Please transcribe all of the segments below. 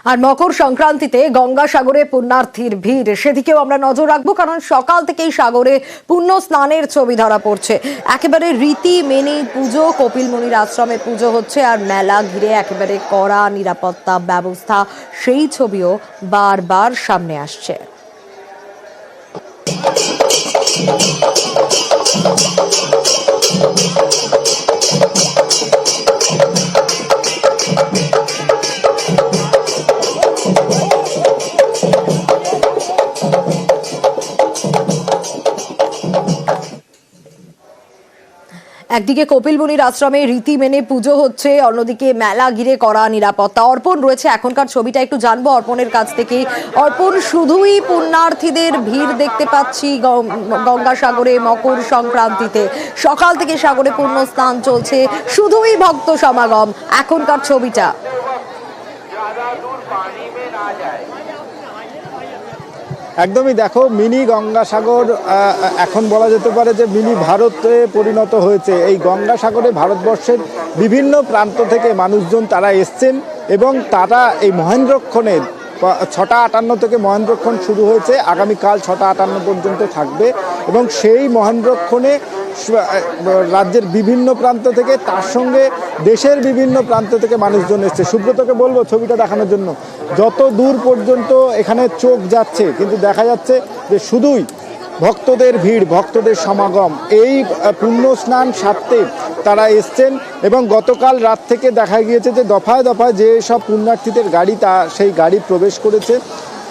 আর মকর সংক্রান্তিতে গঙ্গাসাগরে পুণ্যার্থীর ভিড়, সেদিকেও আমরা নজর রাখবো, কারণ সকাল থেকেই সাগরে পুণ্য স্নানের ছবি ধরা পড়ছে। একেবারে রীতি মেনে পুজো, কপিল মুনির আশ্রমে পুজো হচ্ছে, আর মেলা ঘিরে একেবারে কড়া নিরাপত্তা ব্যবস্থা, সেই ছবিও বারবার সামনে আসছে। একদিকে কপিল মুনির আশ্রমে রীতি মেনে পুজো হচ্ছে, অন্যদিকে মেলা ঘিরে কড়া নিরাপত্তা। অর্পণ রয়েছে এখনকার ছবিটা, একটু জানবো অর্পণের কাছ থেকে। অর্পণ, শুধুই পুণ্যার্থীদের ভিড় দেখতে পাচ্ছি গঙ্গাসাগরে মকর সংক্রান্তিতে, সকাল থেকে সাগরে পুণ্য স্নান চলছে, শুধুই ভক্ত সমাগম, এখনকার ছবিটা? একদমই, দেখো, মিনি গঙ্গাসাগর এখন বলা যেতে পারে যে মিনি ভারতে পরিণত হয়েছে। এই গঙ্গাসাগরে ভারতবর্ষের বিভিন্ন প্রান্ত থেকে মানুষজন তারা এসছেন এবং তারা এই মহেন্দ্রক্ষণে 6টা 58 থেকে মহেন্দ্রক্ষণ শুরু হয়েছে, আগামীকাল 6টা 58 পর্যন্ত থাকবে। এবং সেই মহেন্দ্রক্ষণে রাজ্যের বিভিন্ন প্রান্ত থেকে, তার সঙ্গে দেশের বিভিন্ন প্রান্ত থেকে মানুষজন এসছে। সুব্রতকে বলবো ছবিটা দেখানোর জন্য। যত দূর পর্যন্ত এখানে চোখ যাচ্ছে, কিন্তু দেখা যাচ্ছে যে শুধুই ভক্তদের ভিড়, ভক্তদের সমাগম। এই পুণ্য স্নান সারতে তারা এসছেন এবং গতকাল রাত থেকে দেখা গিয়েছে যে দফায় দফায় যে সব পুণ্যার্থীদের গাড়ি, তা সেই গাড়ি প্রবেশ করেছে।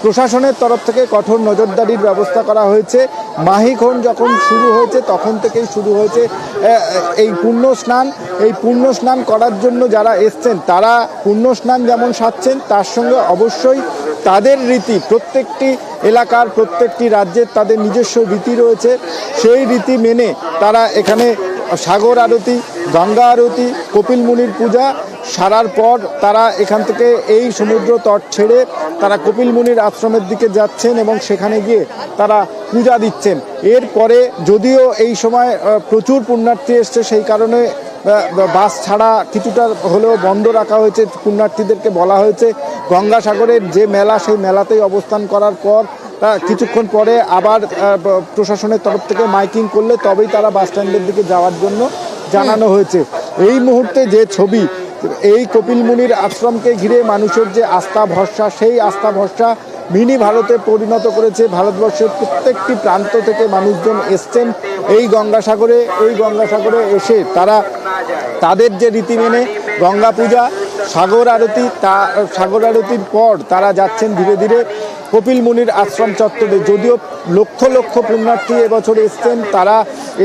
প্রশাসনের তরফ থেকে কঠোর নজরদারির ব্যবস্থা করা হয়েছে। মাহিক্ষণ যখন শুরু হয়েছে তখন থেকেই শুরু হয়েছে এই পুণ্য স্নান। এই পুণ্য স্নান করার জন্য যারা এসছেন তারা পুণ্য স্নান যেমন সারছেন, তার সঙ্গে অবশ্যই তাদের রীতি, প্রত্যেকটি এলাকার প্রত্যেকটি রাজ্যের তাদের নিজস্ব রীতি রয়েছে। সেই রীতি মেনে তারা এখানে সাগর আরতি, গঙ্গা আরতি, কপিল মুনির পূজা সারার পর তারা এখান থেকে এই সমুদ্র তট ছেড়ে তারা কপিল মুনির আশ্রমের দিকে যাচ্ছেন এবং সেখানে গিয়ে তারা পূজা দিচ্ছেন। এরপরে যদিও এই সময় প্রচুর পুণ্যার্থী এসছে, সেই কারণে বাস ছাড়া কিছুটা হলেও বন্ধ রাখা হয়েছে। পুণ্যার্থীদেরকে বলা হয়েছে গঙ্গাসাগরের যে মেলা, সেই মেলাতেই অবস্থান করার পর কিছুক্ষণ পরে আবার প্রশাসনের তরফ থেকে মাইকিং করলে তবেই তারা বাস স্ট্যান্ডের দিকে যাওয়ার জন্য জানানো হয়েছে। এই মুহূর্তে যে ছবি, এই কপিল মুনির আশ্রমকে ঘিরে মানুষের যে আস্থা ভরসা, সেই আস্থা ভরসা মিনি ভারতে পরিণত করেছে। ভারতবর্ষের প্রত্যেকটি প্রান্ত থেকে মানুষজন এসছেন এই গঙ্গাসাগরে। এই গঙ্গাসাগরে এসে তারা তাদের যে রীতি মেনে গঙ্গা পূজা, সাগর আরতি, সাগর আরতির পর তারা যাচ্ছেন ধীরে ধীরে কপিল মুনির আশ্রম চত্বরে। যদিও লক্ষ লক্ষ পুণ্যার্থী এবছর এসছেন, তারা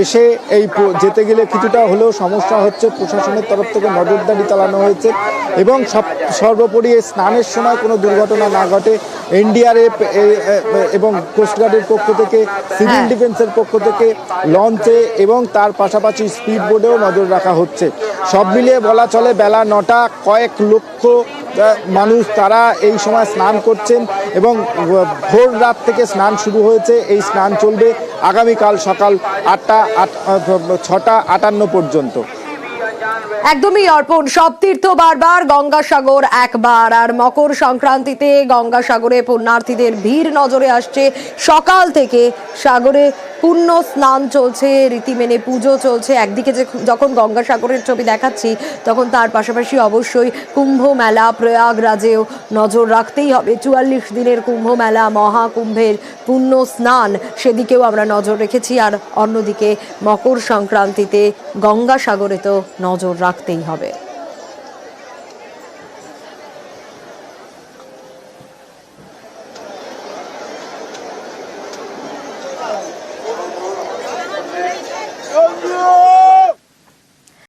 এসে এই যেতে গেলে কিছুটা হলেও সমস্যা হচ্ছে। প্রশাসনের তরফ থেকে নজরদারি চালানো হয়েছে এবং সর্বোপরি এই স্নানের সময় কোনো দুর্ঘটনা না ঘটে, এনডিআরএফ এবং কোস্টগার্ডের পক্ষ থেকে, সিভিল ডিফেন্সের পক্ষ থেকে লঞ্চে এবং তার পাশাপাশি স্পিড বোর্ডেও নজর রাখা হচ্ছে। সব মিলিয়ে বলা চলে বেলা 9টা, কয়েক লক্ষ মানুষ তারা এই সময় স্নান করছেন এবং ভোর রাত থেকে স্নান শুরু হয়েছে। এই স্নান চলবে আগামীকাল সকাল 6টা 58 পর্যন্ত। একদমই অর্পণ, সব তীর্থ বারবার, গঙ্গাসাগর একবার। আর মকর সংক্রান্তিতে গঙ্গাসাগরে পুণ্যার্থীদের ভিড় নজরে আসছে। সকাল থেকে সাগরে পুণ্য স্নান চলছে, রীতি মেনে পুজো চলছে। একদিকে যখন গঙ্গাসাগরের ছবি দেখাচ্ছি, তখন তার পাশাপাশি অবশ্যই কুম্ভ মেলা প্রয়াগরাজেও নজর রাখতেই হবে। 44 দিনের কুম্ভ মেলা, মহাকুম্ভের পুণ্য স্নান, সেদিকেও আমরা নজর রেখেছি। আর অন্যদিকে মকর সংক্রান্তিতে গঙ্গাসাগরে তো নজর রাখতেই হবে।